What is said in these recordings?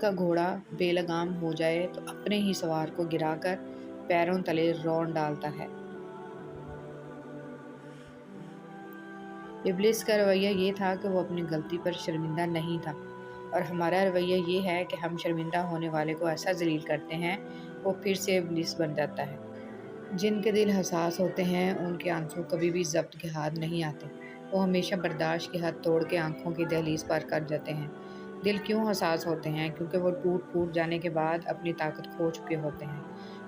کا گھوڑا بے لگام ہو جائے تو اپنے ہی سوار کو گرا کر پیروں تلے رون ڈالتا ہے۔ ابلیس کا رویہ یہ تھا کہ وہ اپنی غلطی پر شرمندہ نہیں تھا، اور ہمارا رویہ یہ ہے کہ ہم شرمندہ ہونے والے کو ایسا ذلیل کرتے ہیں وہ پھر سے ابلیس بن جاتا ہے۔ جن کے دل حساس ہوتے ہیں ان کے آنسو کبھی بھی ضبط کے ہاتھ نہیں آتے، وہ ہمیشہ برداشت کی حد توڑ کے آنکھوں کی دہلیز پار کر جاتے ہیں۔ دل کیوں حساس ہوتے ہیں؟ کیونکہ وہ ٹوٹ پھوٹ جانے کے بعد اپنی طاقت کھو چکے ہوتے ہیں۔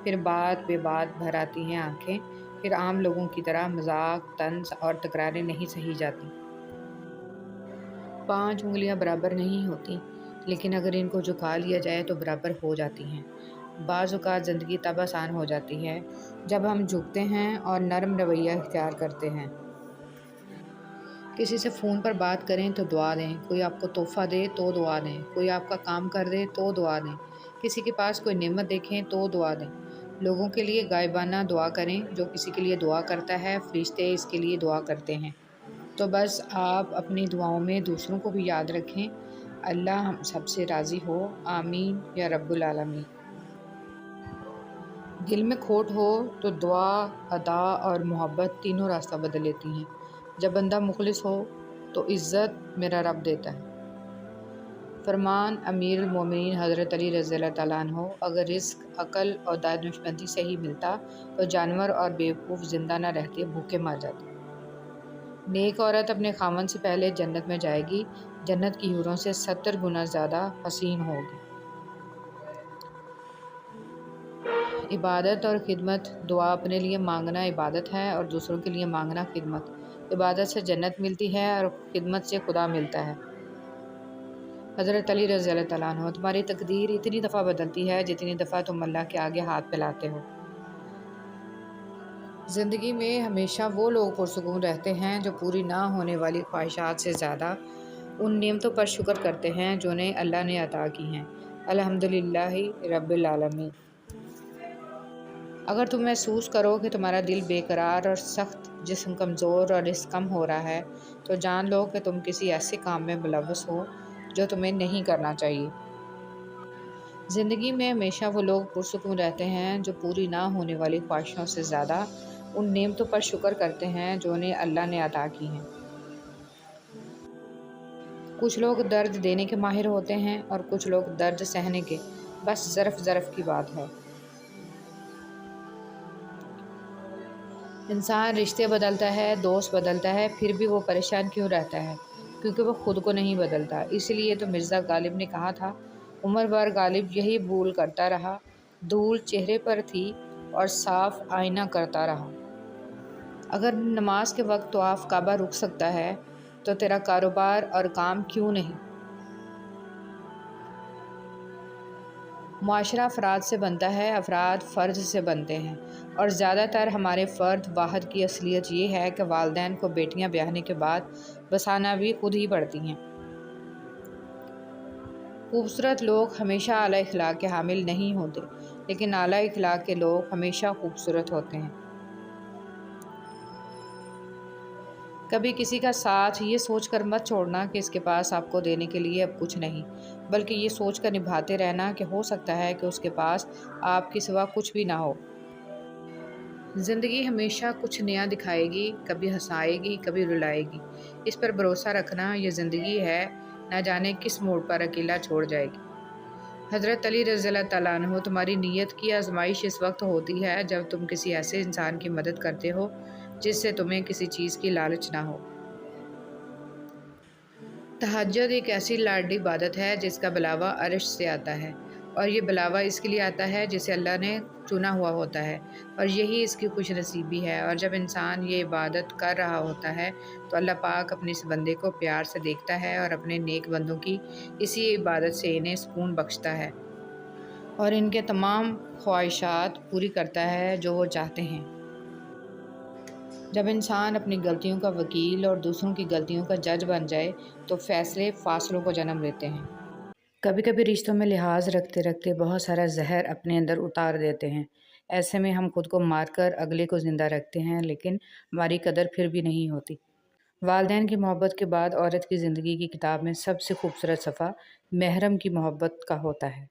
پھر بات بے بات بھر آتی ہیں آنکھیں، پھر عام لوگوں کی طرح مذاق، طنز اور تکراریں نہیں سہی جاتی۔ 5 انگلیاں برابر نہیں ہوتی، لیکن اگر ان کو جھکا لیا جائے تو برابر ہو جاتی ہیں۔ بعض اوقات زندگی تب آسان ہو جاتی ہے جب ہم جھکتے ہیں اور نرم رویہ اختیار کرتے ہیں۔ کسی سے فون پر بات کریں تو دعا دیں، کوئی آپ کو تحفہ دے تو دعا دیں، کوئی آپ کا کام کر دے تو دعا دیں، کسی کے پاس کوئی نعمت دیکھیں تو دعا دیں۔ لوگوں کے لیے غائبانہ دعا کریں، جو کسی کے لیے دعا کرتا ہے فرشتے اس کے لیے دعا کرتے ہیں۔ تو بس آپ اپنی دعاؤں میں دوسروں کو بھی یاد رکھیں۔ اللہ ہم سب سے راضی ہو، آمین یا رب العالمین۔ دل میں کھوٹ ہو تو دعا، ادا اور محبت تینوں راستہ بدل لیتی ہیں۔ جب بندہ مخلص ہو تو عزت میرا رب دیتا ہے۔ فرمان امیر المومنین حضرت علی رضی اللہ تعالیٰ عنہ: اگر رزق عقل اور دانشمندی سے ہی ملتا تو جانور اور بیوقوف زندہ نہ رہتے، بھوکے مر جاتے۔ نیک عورت اپنے خاوند سے پہلے جنت میں جائے گی، جنت کی حوروں سے 70 گنا زیادہ حسین ہوگی۔ عبادت اور خدمت: دعا اپنے لیے مانگنا عبادت ہے اور دوسروں کے لیے مانگنا خدمت۔ عبادت سے جنت ملتی ہے اور خدمت سے خدا ملتا ہے۔ حضرت علی رضی اللہ تعالیٰ عنہ: تمہاری تقدیر اتنی دفعہ بدلتی ہے جتنی دفعہ تم اللہ کے آگے ہاتھ پھیلاتے ہو۔ زندگی میں ہمیشہ وہ لوگ پرسکون رہتے ہیں جو پوری نہ ہونے والی خواہشات سے زیادہ ان نعمتوں پر شکر کرتے ہیں جو انہیں اللہ نے عطا کی ہیں۔ الحمدللہ رب العالمین۔ اگر تم محسوس کرو کہ تمہارا دل بے قرار اور سخت، جسم کمزور اور رزق کم ہو رہا ہے، تو جان لو کہ تم کسی ایسے کام میں ملوث ہو جو تمہیں نہیں کرنا چاہیے۔ زندگی میں ہمیشہ وہ لوگ پرسکون رہتے ہیں جو پوری نہ ہونے والی خواہشوں سے زیادہ ان نعمتوں پر شکر کرتے ہیں جو انہیں اللہ نے عطا کی ہیں۔ کچھ لوگ درد دینے کے ماہر ہوتے ہیں اور کچھ لوگ درد سہنے کے، بس ظرف ظرف کی بات ہے۔ انسان رشتے بدلتا ہے، دوست بدلتا ہے، پھر بھی وہ پریشان کیوں رہتا ہے؟ کیونکہ وہ خود کو نہیں بدلتا۔ اس لیے تو مرزا غالب نے کہا تھا، عمر بھر غالب یہی بھول کرتا رہا، دھول چہرے پر تھی اور صاف آئینہ کرتا رہا۔ اگر نماز کے وقت طواف کعبہ رک سکتا ہے تو تیرا کاروبار اور کام کیوں نہیں؟ معاشرہ افراد سے بنتا ہے، افراد فرد سے بنتے ہیں، اور زیادہ تر ہمارے فرد واحد کی اصلیت یہ ہے کہ والدین کو بیٹیاں بیاہنے کے بعد بسانا بھی خود ہی پڑتی ہیں۔ خوبصورت لوگ ہمیشہ اعلیٰ اخلاق کے حامل نہیں ہوتے، لیکن اعلیٰ اخلاق کے لوگ ہمیشہ خوبصورت ہوتے ہیں۔ کبھی کسی کا ساتھ یہ سوچ کر مت چھوڑنا کہ اس کے پاس آپ کو دینے کے لیے اب کچھ نہیں، بلکہ یہ سوچ کر نبھاتے رہنا کہ ہو سکتا ہے کہ اس کے پاس آپ کے سوا کچھ بھی نہ ہو۔ زندگی ہمیشہ کچھ نیا دکھائے گی، کبھی ہنسائے گی، کبھی رلائے گی۔ اس پر بھروسہ رکھنا، یہ زندگی ہے، نہ جانے کس موڑ پر اکیلا چھوڑ جائے گی۔ حضرت علی رضی اللہ تعالیٰ عنہ: تمہاری نیت کی آزمائش اس وقت ہوتی ہے جب تم کسی ایسے انسان کی مدد کرتے ہو جس سے تمہیں کسی چیز کی لالچ نہ ہو۔ تہجد ایک ایسی لاڈلی عبادت ہے جس کا بلاوا عرش سے آتا ہے، اور یہ بلاوا اس کے لیے آتا ہے جسے اللہ نے چنا ہوا ہوتا ہے، اور یہی اس کی خوش نصیبی ہے۔ اور جب انسان یہ عبادت کر رہا ہوتا ہے تو اللہ پاک اپنے اس بندے کو پیار سے دیکھتا ہے اور اپنے نیک بندوں کی اسی عبادت سے انہیں سکون بخشتا ہے اور ان کے تمام خواہشات پوری کرتا ہے جو وہ چاہتے ہیں۔ جب انسان اپنی غلطیوں کا وکیل اور دوسروں کی غلطیوں کا جج بن جائے تو فیصلے فاصلوں کو جنم دیتے ہیں۔ کبھی کبھی رشتوں میں لحاظ رکھتے رکھتے بہت سارا زہر اپنے اندر اتار دیتے ہیں۔ ایسے میں ہم خود کو مار کر اگلے کو زندہ رکھتے ہیں، لیکن ہماری قدر پھر بھی نہیں ہوتی۔ والدین کی محبت کے بعد عورت کی زندگی کی کتاب میں سب سے خوبصورت صفحہ محرم کی محبت کا ہوتا ہے۔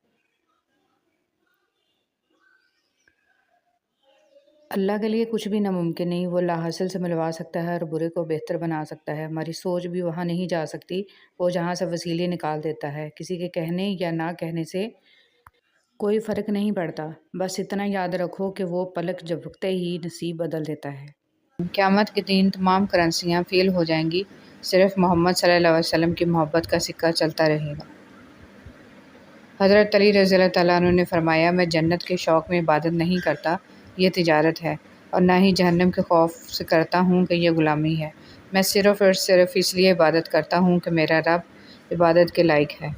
اللہ کے لیے کچھ بھی ناممکن نہیں، وہ لاحاصل سے ملوا سکتا ہے اور برے کو بہتر بنا سکتا ہے۔ ہماری سوچ بھی وہاں نہیں جا سکتی، وہ جہاں سے وسیلے نکال دیتا ہے۔ کسی کے کہنے یا نہ کہنے سے کوئی فرق نہیں پڑتا، بس اتنا یاد رکھو کہ وہ پلک جھپکتے ہی نصیب بدل دیتا ہے۔ قیامت کے دن تمام کرنسیاں فیل ہو جائیں گی، صرف محمد صلی اللہ علیہ وسلم کی محبت کا سکہ چلتا رہے گا۔ حضرت علی رضی اللہ تعالیٰ عنہ نے فرمایا، میں جنت کے شوق میں عبادت نہیں کرتا، یہ تجارت ہے، اور نہ ہی جہنم کے خوف سے کرتا ہوں کہ یہ غلامی ہے۔ میں صرف اور صرف اس لیے عبادت کرتا ہوں کہ میرا رب عبادت کے لائق ہے۔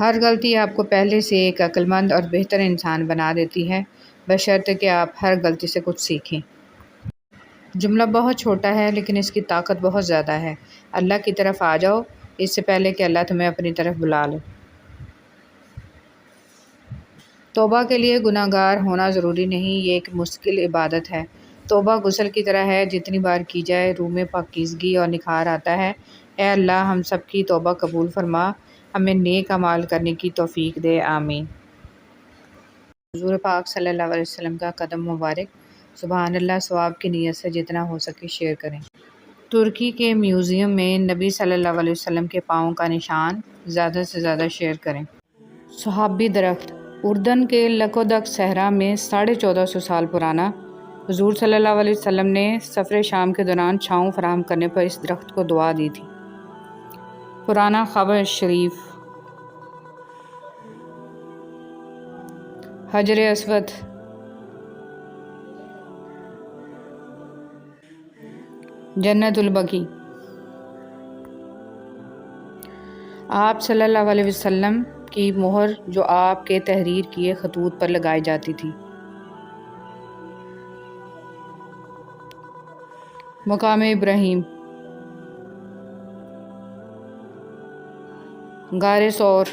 ہر غلطی آپ کو پہلے سے ایک عقل مند اور بہتر انسان بنا دیتی ہے، بشرطے کہ آپ ہر غلطی سے کچھ سیکھیں۔ جملہ بہت چھوٹا ہے لیکن اس کی طاقت بہت زیادہ ہے۔ اللہ کی طرف آ جاؤ اس سے پہلے کہ اللہ تمہیں اپنی طرف بلا لے۔ توبہ کے لیے گناہ گار ہونا ضروری نہیں، یہ ایک مستقل عبادت ہے۔ توبہ غسل کی طرح ہے، جتنی بار کی جائے روح میں پاکیزگی اور نکھار آتا ہے۔ اے اللہ ہم سب کی توبہ قبول فرما، ہمیں نیک اعمال کرنے کی توفیق دے، آمین۔ حضور پاک صلی اللہ علیہ وسلم کا قدم مبارک، سبحان اللہ، ثواب کی نیت سے جتنا ہو سکے شیئر کریں۔ ترکی کے میوزیم میں نبی صلی اللہ علیہ وسلم کے پاؤں کا نشان، زیادہ سے زیادہ شیئر کریں۔ صحابی درخت، اردن کے لکودق صحرا میں 1450 سال پرانا، حضور صلی اللہ علیہ وسلم نے سفر شام کے دوران چھاؤں فراہم کرنے پر اس درخت کو دعا دی تھی۔ پرانا خبر شریف، حجر اسود، جنت البقیع۔ آپ صلی اللہ علیہ وسلم کی مہر جو آپ کے تحریر کیے خطوط پر لگائی جاتی تھی۔ مقام ابراہیم، غار ثور،